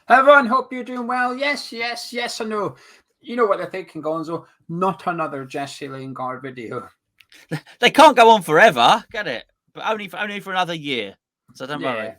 Everyone, hope you're doing well. Yes, I know. You know what they're thinking, Gonzo. Not another Jesse Lingard video. They can't go on forever, get it? But only for another year. So don't worry.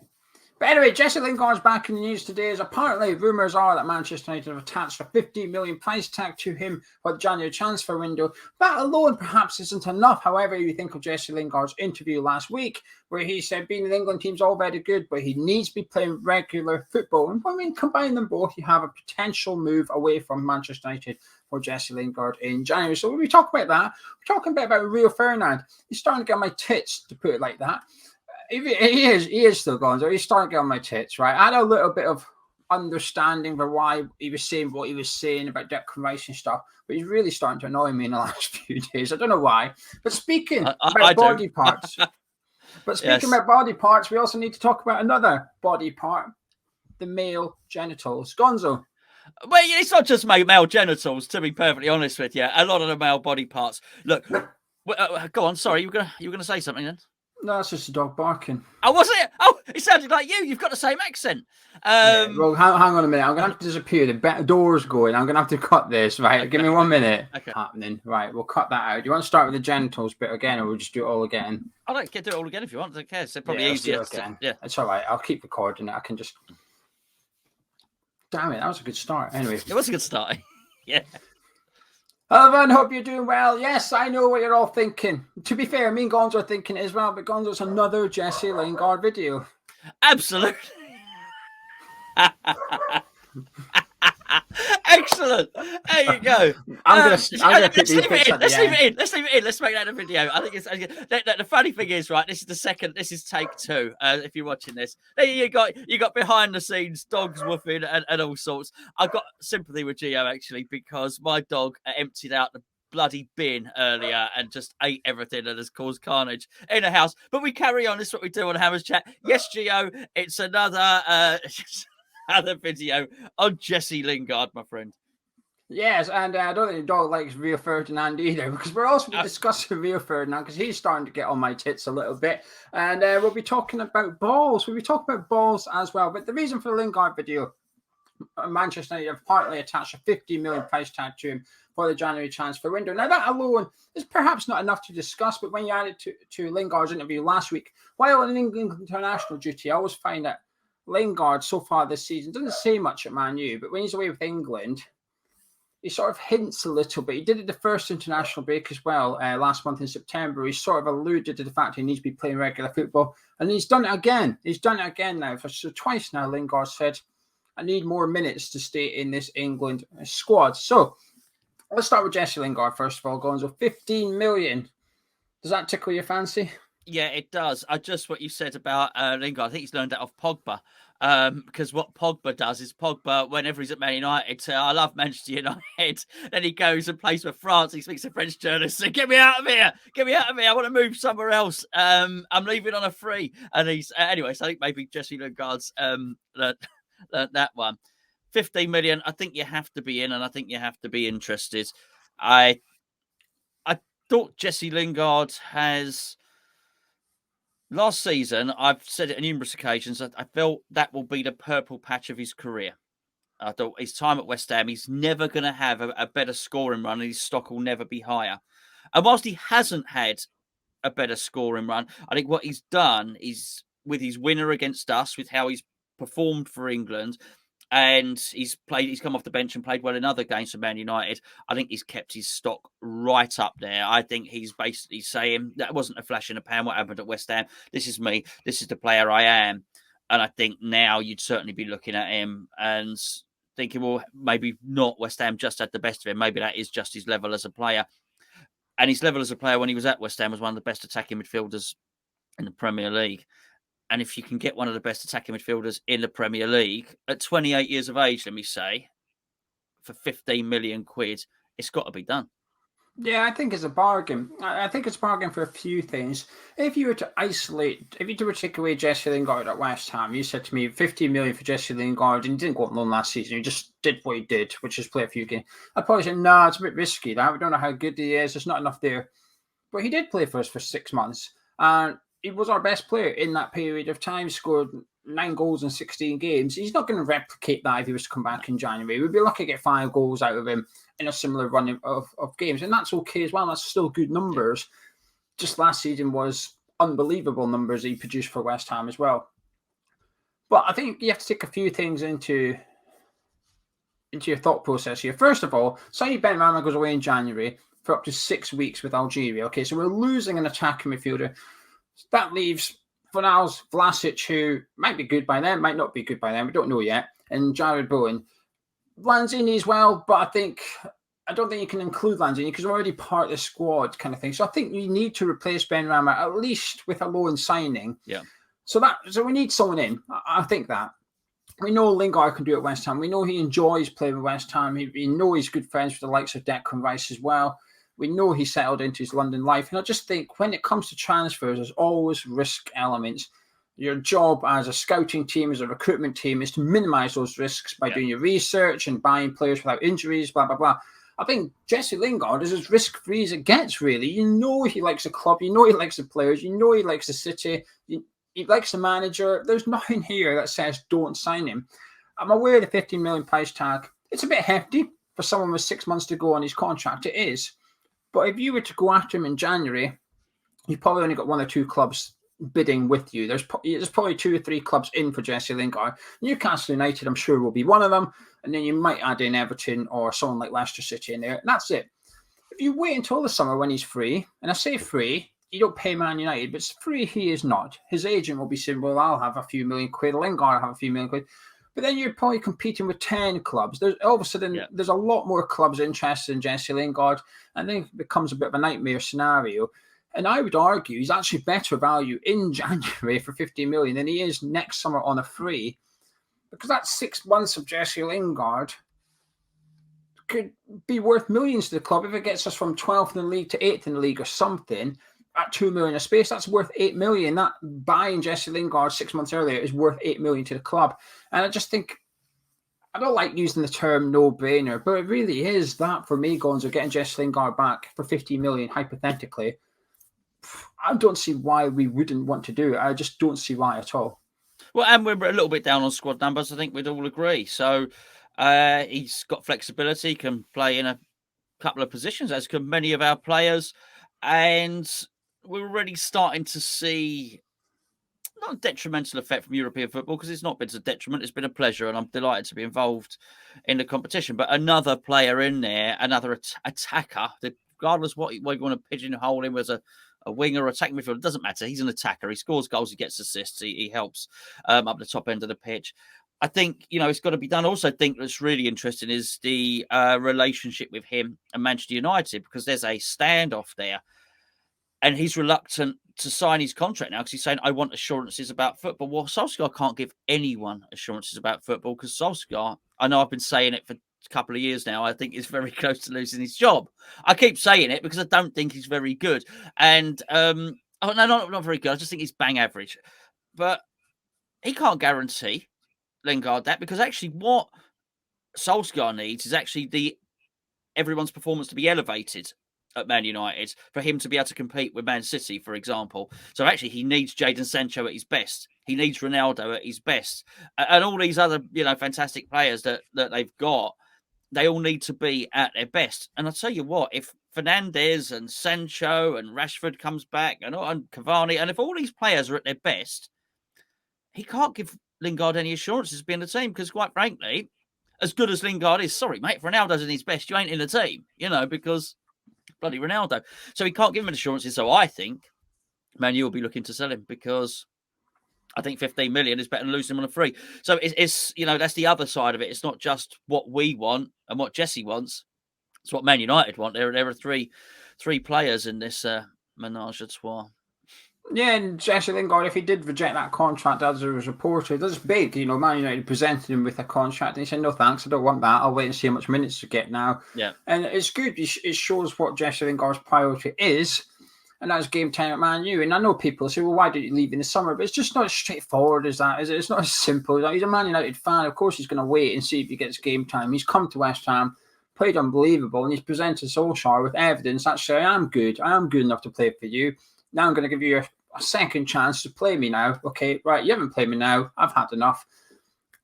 But anyway, Jesse Lingard's back in the news today as apparently rumours are that Manchester United have attached a 15 million price tag to him for the January transfer window. That alone perhaps isn't enough. However, you think of Jesse Lingard's interview last week where he said being in the England team's all very good, but he needs to be playing regular football. And when we combine them both, you have a potential move away from Manchester United for Jesse Lingard in January. So when we talk about that, we're talking a bit about Rio Ferdinand. He's starting to get my tits, to put it like that. He is still going. So he's starting to get on my tits, right? I had a little bit of understanding for why he was saying what he was saying about Declan Rice and stuff, but he's really starting to annoy me in the last few days. I don't know why. But speaking about body parts, about body parts, we also need to talk about another body part, the male genitals. Gonzo. Well, it's not just male genitals, to be perfectly honest with you. A lot of the male body parts. Look, go on. Sorry, you were gonna say something then? No, it's just a dog barking. Oh, was it? Oh, it sounded like you. You've got the same accent. Well, hang on a minute. I'm going to have to disappear. The door's going. I'm going to have to cut this, right? Give me 1 minute. Okay. Happening. Right, we'll cut that out. Do you want to start with the genitals bit again, or we'll just do it all again? I don't care. Do it all again if you want. I don't care. It's probably easier. Yeah, it's all right. I'll keep recording it. I can just... Damn it, that was a good start. Anyway. It was a good start. Yeah. Hello, everyone. Hope you're doing well. Yes, I know what you're all thinking. To be fair, me and Gonzo are thinking it as well, but Gonzo's another Jesse Lingard video. Absolutely. Excellent. There you go. Let's leave it in. Let's make that a video. I think it's the funny thing is, right, this is take 2. If you're watching this, you got behind the scenes dogs woofing and all sorts. I've got sympathy with Geo actually, because my dog emptied out the bloody bin earlier and just ate everything and has caused carnage in the house. But we carry on. This is what we do on Hammers Chat. Yes, Geo, it's another video on Jesse Lingard, my friend. Yes, and I don't think the dog likes Rio Ferdinand either, because we're also discussing Rio Ferdinand because he's starting to get on my tits a little bit. And we'll be talking about balls. We'll be talking about balls as well. But the reason for the Lingard video, Manchester United have partly attached a 50 million price tag to him for the January transfer window. Now, that alone is perhaps not enough to discuss, but when you add it to Lingard's interview last week, while on England international duty, I always find that Lingard so far this season doesn't say much at Man U, but when he's away with England, he sort of hints a little bit. He did it the first international break as well last month in September. He sort of alluded to the fact he needs to be playing regular football, and he's done it again. He's done it again now. So twice now, Lingard said, I need more minutes to stay in this England squad. So let's start with Jesse Lingard first of all. Gonzo, 15 million. Does that tickle your fancy? Yeah, it does. Just what you said about Lingard, I think he's learned that off Pogba. Because what Pogba does is whenever he's at Man United, I love Manchester United. Then he goes and plays for France. He speaks to French journalists. So get me out of here. I want to move somewhere else. I'm leaving on a free. And he's anyway. So I think maybe Jesse Lingard's learned that one. 15 million. I think you have to be in, and I think you have to be interested. I thought Jesse Lingard has. Last season, I've said it on numerous occasions, I felt that will be the purple patch of his career. I thought his time at West Ham, he's never going to have a better scoring run, and his stock will never be higher. And whilst he hasn't had a better scoring run, I think what he's done is, with his winner against us, with how he's performed for England, and he's come off the bench and played well in other games for Man United, I think he's kept his stock right up there. I think he's basically saying, that wasn't a flash in the pan, what happened at West Ham. This is me. This is the player I am. And I think now you'd certainly be looking at him and thinking, well, maybe not West Ham just had the best of him. Maybe that is just his level as a player. And his level as a player when he was at West Ham was one of the best attacking midfielders in the Premier League. And if you can get one of the best attacking midfielders in the Premier League at 28 years of age, let me say, for 15 million quid, it's got to be done. Yeah, I think it's a bargain. I think it's a bargain for a few things. If you were to take away Jesse Lingard at West Ham, you said to me 15 million for Jesse Lingard, and he didn't go on loan last season. He just did what he did, which is play a few games. I'd probably say, no, it's a bit risky. That we don't know how good he is. There's not enough there. But he did play for us for 6 months, and he was our best player in that period of time. Scored 9 goals in 16 games. He's not going to replicate that if he was to come back in January. We'd be lucky to get 5 goals out of him in a similar run of games. And that's okay as well. That's still good numbers. Just last season was unbelievable numbers he produced for West Ham as well. But I think you have to take a few things into your thought process here. First of all, say Benrahma goes away in January for up to 6 weeks with Algeria. Okay, so we're losing an attacking midfielder. That leaves Fornals, Vlasic, who might be good by then, might not be good by then. We don't know yet. And Jared Bowen. Lanzini as well, but I don't think you can include Lanzini because we're already part of the squad kind of thing. So I think you need to replace Benrahma at least with a loan signing. Yeah. So we need someone in. I think that. We know Lingard can do it at West Ham. We know he enjoys playing with West Ham. We know he's good friends with the likes of Declan Rice as well. We know he settled into his London life. And I just think when it comes to transfers, there's always risk elements. Your job as a scouting team, as a recruitment team, is to minimize those risks by doing your research and buying players without injuries, blah, blah, blah. I think Jesse Lingard is as risk-free as it gets, really. You know he likes the club. You know he likes the players. You know he likes the city. He likes the manager. There's nothing here that says don't sign him. I'm aware of the 15 million price tag. It's a bit hefty for someone with 6 months to go on his contract. It is. But if you were to go after him in January, you've probably only got 1 or 2 clubs bidding with you. There's probably 2 or 3 clubs in for Jesse Lingard. Newcastle United, I'm sure, will be one of them. And then you might add in Everton or someone like Leicester City in there. And that's it. If you wait until the summer when he's free, and I say free, you don't pay Man United, but it's free he is not. His agent will be saying, well, I'll have a few million quid. Lingard will have a few million quid. But then you're probably competing with 10 clubs. All of a sudden, there's a lot more clubs interested in Jesse Lingard. And then it becomes a bit of a nightmare scenario. And I would argue he's actually better value in January for 15 million than he is next summer on a free. Because that 6 months of Jesse Lingard could be worth millions to the club. If it gets us from 12th in the league to 8th in the league or something, at 2 million a space, that's worth 8 million. That buying Jesse Lingard 6 months earlier is worth 8 million to the club. And I just think, I don't like using the term no-brainer, but it really is that for me, Gonzo, getting Jesse Lingard back for 15 million, hypothetically. I don't see why we wouldn't want to do it. I just don't see why at all. Well, and we're a little bit down on squad numbers. I think we'd all agree. So he's got flexibility, can play in a couple of positions, as can many of our players. And we're already starting to see not a detrimental effect from European football, because it's not been a detriment. It's been a pleasure, and I'm delighted to be involved in the competition. But another player in there, another attacker, regardless what you want to pigeonhole him as a winger or attacking midfielder, it doesn't matter. He's an attacker. He scores goals. He gets assists. He helps up the top end of the pitch. I think, it's got to be done. Also, I think that's really interesting is the relationship with him and Manchester United, because there's a standoff there. And he's reluctant to sign his contract now because he's saying, I want assurances about football. Well, Solskjaer can't give anyone assurances about football because Solskjaer, I know I've been saying it for a couple of years now, I think he's very close to losing his job. I keep saying it because I don't think he's very good. And, not very good. I just think he's bang average. But he can't guarantee Lingard that, because actually what Solskjaer needs is actually everyone's performance to be elevated at Man United for him to be able to compete with Man City, for example. So actually he needs Jadon Sancho at his best. He needs Ronaldo at his best. And all these other, fantastic players that they've got, they all need to be at their best. And I'll tell you what, if Fernandes and Sancho and Rashford comes back and Cavani, and if all these players are at their best, he can't give Lingard any assurances of being in the team, because quite frankly, as good as Lingard is, sorry, mate, if Ronaldo's in his best, you ain't in the team, because bloody Ronaldo. So he can't give him assurances. So I think Man U will be looking to sell him, because I think 15 million is better than losing him on a free. So it's that's the other side of it. It's not just what we want and what Jesse wants. It's what Man United want. There are three players in this menage a trois. Yeah, and Jesse Lingard, if he did reject that contract as it was reported, that's big. Man United presented him with a contract and he said, no thanks, I don't want that. I'll wait and see how much minutes to get now. Yeah. And it's good. It shows what Jesse Lingard's priority is, and that's game time at Man U. And I know people say, well, why did you leave in the summer? But it's just not as straightforward as that, is it? It's not as simple. He's a Man United fan. Of course he's going to wait and see if he gets game time. He's come to West Ham, played unbelievable, and he's presented Solskjaer with evidence that says, I am good enough to play for you. Now I'm going to give you a second chance to play me now. Okay, right, you haven't played me now. I've had enough.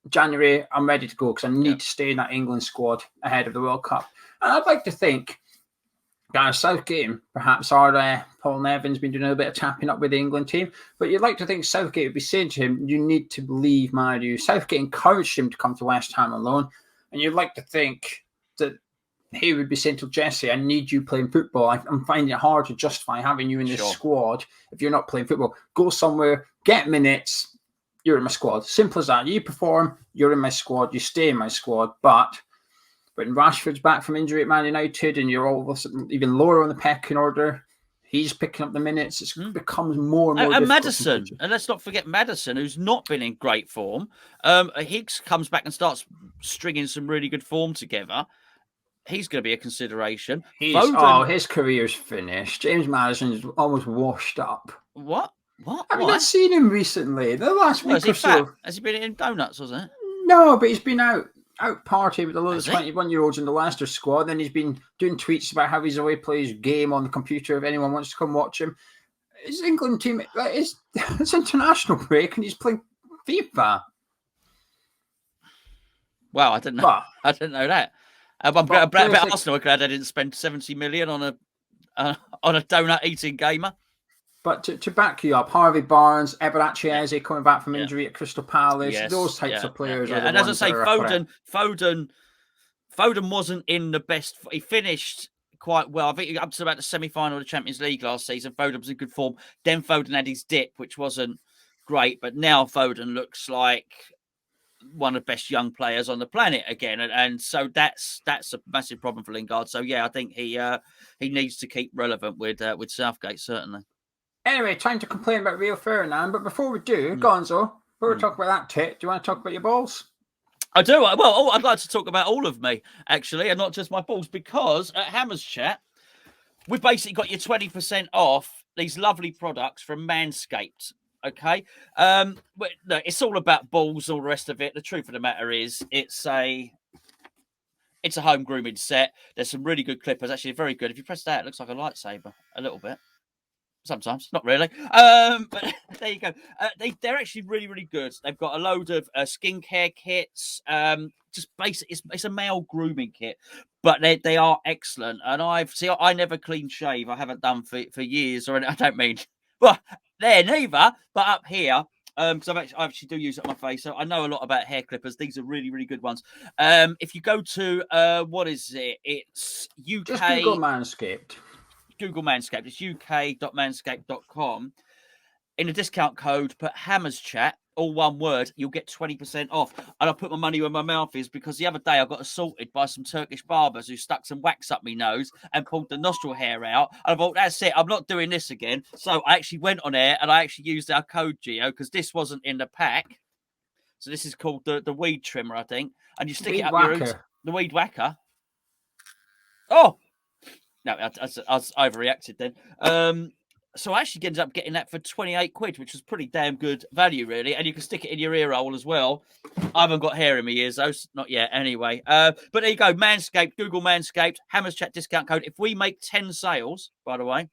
January, I'm ready to go because I need to stay in that England squad ahead of the World Cup. And I'd like to think Gareth Southgate, perhaps our Paul Nevin's been doing a little bit of tapping up with the England team, but you'd like to think Southgate would be saying to him, you need to leave Manu. Southgate encouraged him to come to West Ham on loan, and you'd like to think that he would be saying to Jesse, I need you playing football. I'm finding it hard to justify having you in this squad if you're not playing football. Go somewhere, get minutes, you're in my squad. Simple as that. You perform, you're in my squad, you stay in my squad. But when Rashford's back from injury at Man United and you're all of a sudden even lower on the pecking order, he's picking up the minutes. It becomes more and more difficult. And Maddison, and let's not forget Maddison, who's not been in great form. Higgs comes back and starts stringing some really good form together. He's going to be a consideration. His career's finished. James Maddison's almost washed up. What? I mean, I've seen him recently. The last week or so. Has he been in donuts, was it? No, but he's been out partying with a load of 21-year-olds in the Leicester squad. Then he's been doing tweets about how he's away plays game on the computer if anyone wants to come watch him. His England team, it's international break and he's playing FIFA. Wow, I didn't know. I didn't know that. I'm about Arsenal. I'm glad I didn't spend 70 million on a donut eating gamer. But to back you up, Harvey Barnes, Eberechi Eze coming back from injury at Crystal Palace, those types of players. Yeah. And as I say, Foden wasn't in the best. He finished quite well. I think up to about the semi-final of the Champions League last season, Foden was in good form. Then Foden had his dip, which wasn't great. But now Foden looks like one of the best young players on the planet again, and so that's a massive problem for Lingard. So I think he needs to keep relevant with Southgate, certainly. Anyway, time to complain about Rio Ferdinand, but before we do, Gonzo, before we talk about that tit, do you want to talk about your balls? I do. Well, I'd like to talk about all of me, actually, and not just my balls, because at Hammers Chat, we've basically got you 20% off these lovely products from Manscaped. Okay, but no, it's all about balls, all the rest of it. The truth of the matter is, it's a home grooming set. There's some really good clippers, actually, very good. If you press that, it looks like a lightsaber, a little bit. Sometimes, not really. But there you go. They're actually really, really good. They've got a load of skincare kits. Just basic. It's a male grooming kit, but they are excellent. And I never clean shave. I haven't done for years. Or I don't mean there neither. But up here, because I actually do use it on my face, so I know a lot about hair clippers. These are really, really good ones. If you go to what is it? It's UK. Just Google Manscaped. Google Manscaped. It's uk.manscaped.com. In the discount code, put Hammers Chat, all one word, you'll get 20% off. And I put my money where my mouth is because the other day I got assaulted by some Turkish barbers who stuck some wax up my nose and pulled the nostril hair out. And I thought, that's it, I'm not doing this again. So I actually went on air and I actually used our code, Geo, because this wasn't in the pack. So this is called the weed trimmer, I think. And you stick it up your roots. The weed whacker. Oh! No, I overreacted then. So I actually ended up getting that for 28 quid, which was pretty damn good value, really. And you can stick it in your ear hole as well. I haven't got hair in my ears, though. Not yet, anyway. But there you go. Manscaped, Google Manscaped, Hammers Chat discount code. If we make 10 sales, by the way,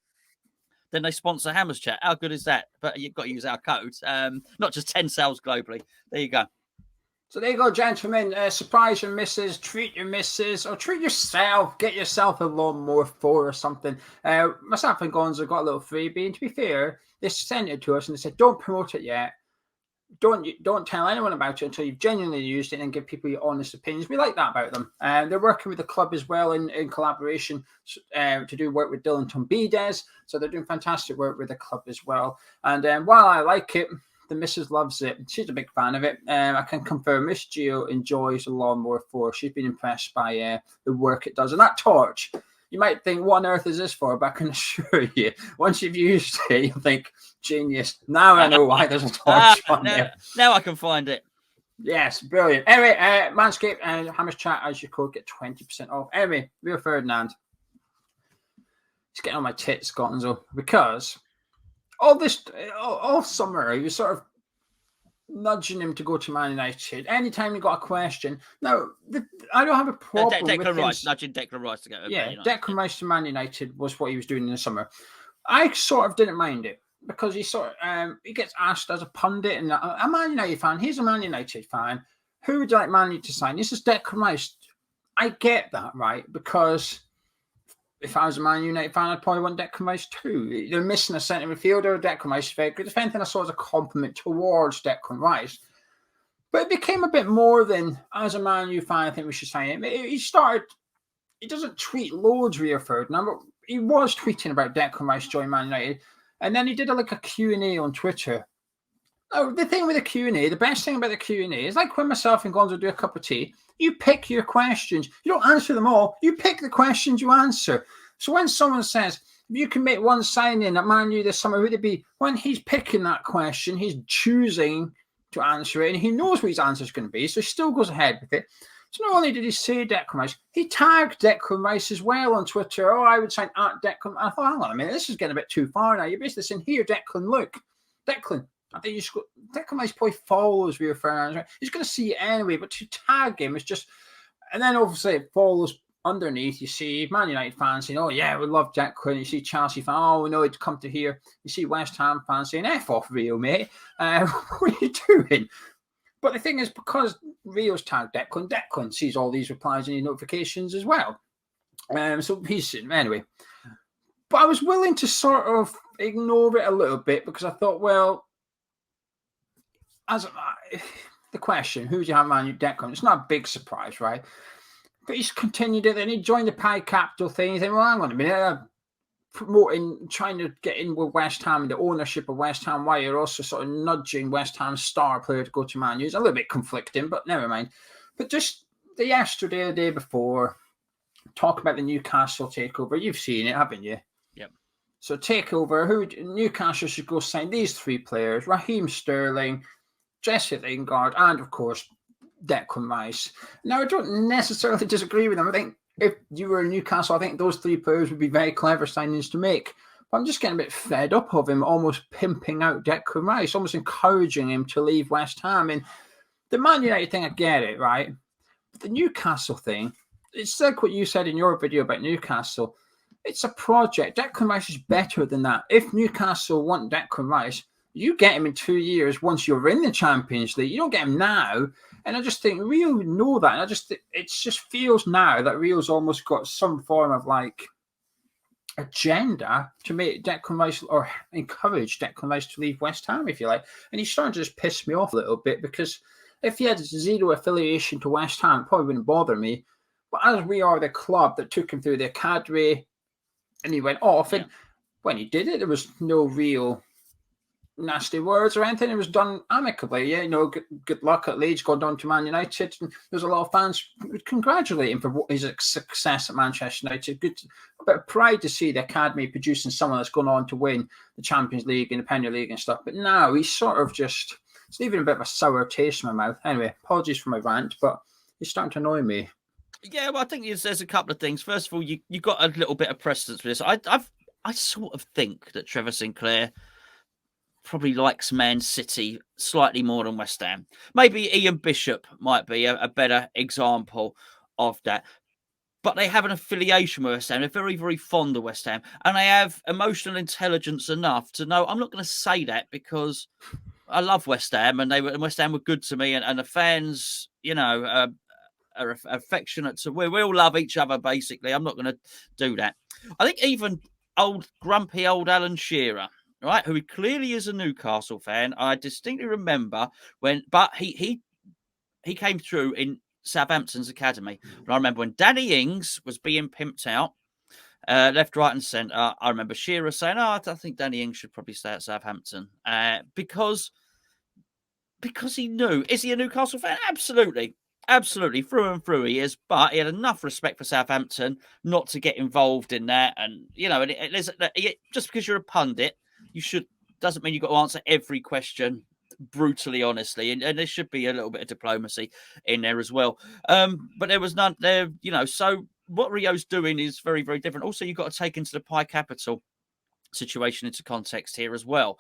then they sponsor Hammers Chat. How good is that? But you've got to use our code. Not just 10 sales globally. There you go. So there you go, gentlemen. Surprise your missus, treat your missus, or treat yourself. Get yourself a lawnmower 4 or something. Myself and Gonzo got a little freebie. And to be fair, they sent it to us and they said, don't promote it yet. Don't tell anyone about it until you've genuinely used it and give people your honest opinions. We like that about them. They're working with the club as well in collaboration to do work with Dylan Tombides. So they're doing fantastic work with the club as well. And while I like it, the missus loves it. She's a big fan of it. I can confirm Miss Geo enjoys the Lawnmower 4. She's been impressed by the work it does. And that torch, you might think, what on earth is this for? But I can assure you, once you've used it, you'll think, genius. Now I know why there's a torch on there. Now I can find it. Yes, brilliant. Anyway, Manscaped and Hammers Chat as your code, get 20% off. Anyway, Rio Ferdinand. He's getting on my tits, Gonzo, because all summer, he was sort of nudging him to go to Man United. Anytime he got a question. Now, I don't have a problem with Declan Rice, nudging Declan Rice to go. Yeah, Declan Rice to Man United was what he was doing in the summer. I sort of didn't mind it. because he gets asked as a pundit and a Man United fan. He's a Man United fan. Who would you like Man United to sign? This is Declan Rice. I get that, right? Because if I was a Man United fan, I'd probably want Declan Rice too. They're missing a centre midfielder. Declan Rice is very good. If anything, I saw as a compliment towards Declan Rice. But it became a bit more than, as a Man U fan, I think we should sign him. He doesn't tweet loads, Rio Ferdinand, but he was tweeting about Declan Rice joining Man United. And then he did a Q&A on Twitter. Oh, the thing with the Q&A, the best thing about the Q&A is like when myself and Gonzo do a cup of tea, you pick your questions. You don't answer them all. You pick the questions you answer. So when someone says, you can make one signing at Man U this summer, would it be? When he's picking that question, he's choosing to answer it, and he knows what his answer is going to be, so he still goes ahead with it. So not only did he say Declan Rice, he tagged Declan Rice as well on Twitter. Oh, I would sign at Declan. I thought, hang on a minute, this is getting a bit too far now. You're basically saying, here, Declan, look. Declan, I think you should go. Declan Rice probably follows Rio Ferdinand. He's going to see it anyway, but to tag him is just... And then obviously it follows underneath. You see Man United fans saying, oh, yeah, we love Declan. You see Chelsea fans, oh, we know he'd come to here. You see West Ham fans saying, F off Rio, mate. What are you doing? But the thing is, because Rio's tagged Declan, Declan sees all these replies and these notifications as well. So he's anyway. But I was willing to sort of ignore it a little bit because I thought, well, the question, who do you have Man U Declan? It's not a big surprise, right? But he's continued it, and he joined the Pi Capital thing. He's saying, well, hang on a minute, promoting, trying to get in with West Ham and the ownership of West Ham, while you're also sort of nudging West Ham's star player to go to Man U. It's a little bit conflicting, but never mind. But just the day before, talk about the Newcastle takeover. You've seen it, haven't you? Yep. So takeover, Newcastle should go sign these three players: Raheem Sterling, Jesse Lingard, and of course Declan Rice. Now, I don't necessarily disagree with them. I think if you were in Newcastle, I think those three players would be very clever signings to make. But I'm just getting a bit fed up of him almost pimping out Declan Rice, almost encouraging him to leave West Ham. And the Man United thing, I get it, right? But the Newcastle thing, it's like what you said in your video about Newcastle. It's a project. Declan Rice is better than that. If Newcastle want Declan Rice, you get him in 2 years once you're in the Champions League. You don't get him now. And I just think Rio know that. And it just feels now that Rio's almost got some form of agenda to make Declan Rice or encourage Declan Rice to leave West Ham, if you like. And he's starting to just piss me off a little bit because if he had zero affiliation to West Ham, it probably wouldn't bother me. But as we are the club that took him through the academy and he went off, and when he did it, there was no real nasty words or anything. It was done amicably. Yeah, good luck at Leeds, going down to Man United. And there's a lot of fans who would congratulate him for his success at Manchester United. Good, a bit of pride to see the academy producing someone that's gone on to win the Champions League and the Premier League and stuff. But now he's sort of it's leaving a bit of a sour taste in my mouth. Anyway, apologies for my rant, but he's starting to annoy me. Yeah, well, I think there's a couple of things. First of all, you got a little bit of precedence for this. I sort of think that Trevor Sinclair probably likes Man City slightly more than West Ham. Maybe Ian Bishop might be a better example of that. But they have an affiliation with West Ham. They're very, very fond of West Ham. And they have emotional intelligence enough to know, I'm not going to say that because I love West Ham and West Ham were good to me. And the fans, are affectionate. So we all love each other, basically. I'm not going to do that. I think even grumpy old Alan Shearer, right, who clearly is a Newcastle fan. I distinctly remember but he came through in Southampton's academy. And I remember when Danny Ings was being pimped out, left, right, and centre. I remember Shearer saying, I think Danny Ings should probably stay at Southampton because he knew. Is he a Newcastle fan? Absolutely. Absolutely, through and through he is, but he had enough respect for Southampton not to get involved in that. And, just because you're a pundit, doesn't mean you've got to answer every question brutally honestly, and there should be a little bit of diplomacy in there as well. But there was none there, so what Rio's doing is very, very different. Also, you've got to take into the Pi Capital situation into context here as well.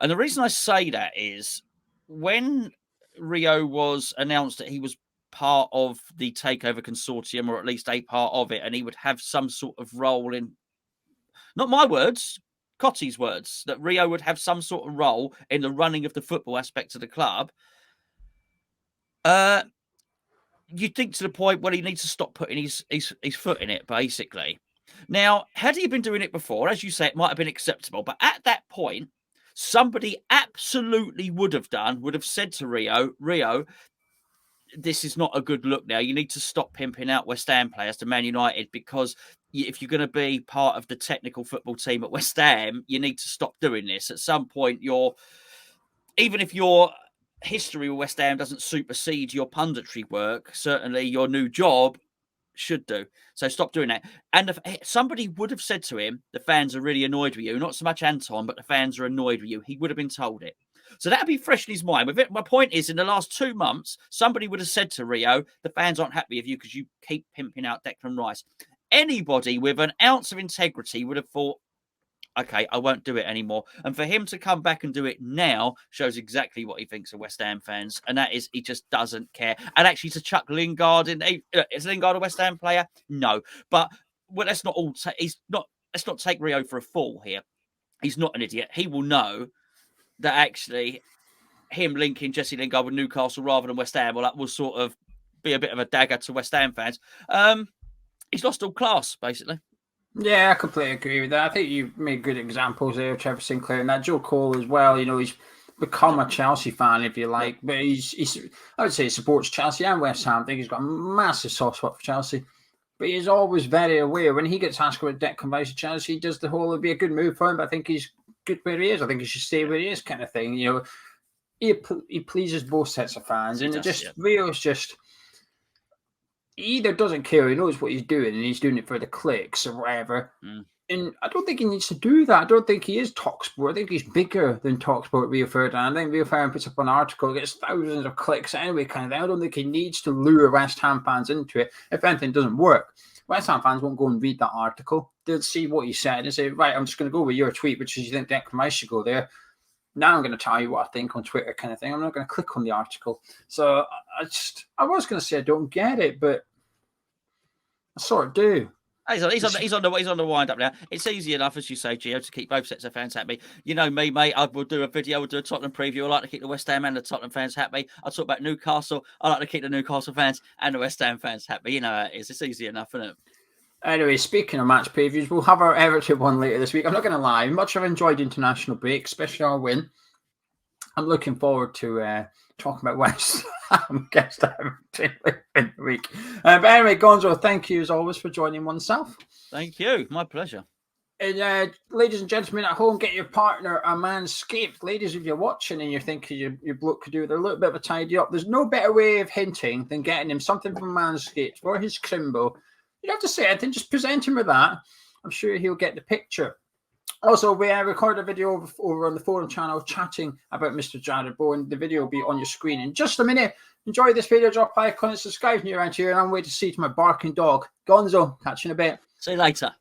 And the reason I say that is when Rio was announced that he was part of the takeover consortium, or at least a part of it, and he would have some sort of role in, not my words, Cotty's words, that Rio would have some sort of role in the running of the football aspects of the club, you think to the point where he needs to stop putting his foot in it, basically. Now, had he been doing it before, as you say, it might have been acceptable. But at that point, somebody absolutely would have said to Rio, this is not a good look now. You need to stop pimping out West Ham players to Man United, because if you're going to be part of the technical football team at West Ham, you need to stop doing this. At some point, even if your history with West Ham doesn't supersede your punditry work, certainly your new job should do. So stop doing that. And somebody would have said to him, the fans are really annoyed with you. Not so much Anton, but the fans are annoyed with you. He would have been told it. So that'd be fresh in his mind. My point is, in the last 2 months, somebody would have said to Rio, the fans aren't happy with you because you keep pimping out Declan Rice. Anybody with an ounce of integrity would have thought, okay, I won't do it anymore. And for him to come back and do it now shows exactly what he thinks of West Ham fans. And that is, he just doesn't care. And actually, to chuck Lingard in, is Lingard a West Ham player? No. But let's not take Rio for a fool here. He's not an idiot. He will know that actually him linking Jesse Lingard with Newcastle rather than West Ham, well, that will sort of be a bit of a dagger to West Ham fans. He's lost all class, basically. Yeah, I completely agree with that. I think you made good examples there, Trevor Sinclair, and that Joe Cole as well. You know, he's become a Chelsea fan, if you like, but he's I would say he supports Chelsea and West Ham. I think he's got a massive soft spot for Chelsea, but he's always very aware when he gets asked about Declan Rice to Chelsea, he does the whole, it'd be a good move for him, but I think he's good where he is. I think he should stay where he is, kind of thing. You know, he pleases both sets of fans, and Rio's just. He either doesn't care, he knows what he's doing, and he's doing it for the clicks or whatever. And I don't think he needs to do that. I don't think he is TalkSport. I think he's bigger than TalkSport, Rio Ferdinand. I think Rio Ferdinand puts up an article, gets thousands of clicks anyway, kind of thing. I don't think he needs to lure West Ham fans into it. If anything doesn't work, West Ham fans won't go and read that article. They'll see what he said and say, right, I'm just going to go with your tweet, which is you think Declan Rice should go there. Now I'm going to tell you what I think on Twitter, kind of thing. I'm not going to click on the article. So I was going to say I don't get it, but I sort of do. He's on the wind up now. It's easy enough, as you say, Geo, to keep both sets of fans happy. You know me, mate. I will do a video. We'll do a Tottenham preview. I like to keep the West Ham and the Tottenham fans happy. I'll talk about Newcastle. I like to keep the Newcastle fans and the West Ham fans happy. You know how it is. It's easy enough, isn't it? Anyway, speaking of match previews, we'll have our Everton one later this week. I'm not going to lie. Much I've enjoyed international break, especially our win. I'm looking forward to talking about West Ham against Everton in the week. But anyway, Gonzo, thank you as always for joining oneself. Thank you. My pleasure. And ladies and gentlemen at home, get your partner a Manscaped. Ladies, if you're watching and you're thinking your bloke could do with a little bit of a tidy up, there's no better way of hinting than getting him something from Manscaped for his crimbo. You don't have to say anything, just present him with that. I'm sure he'll get the picture. Also, we recorded a video over on the forum channel chatting about Mr. Jared Bowen. The video will be on your screen in just a minute. Enjoy this video, drop a like, comment, subscribe if you're around here, and I'm waiting to see to my barking dog. Gonzo, catch you in a bit. See you later.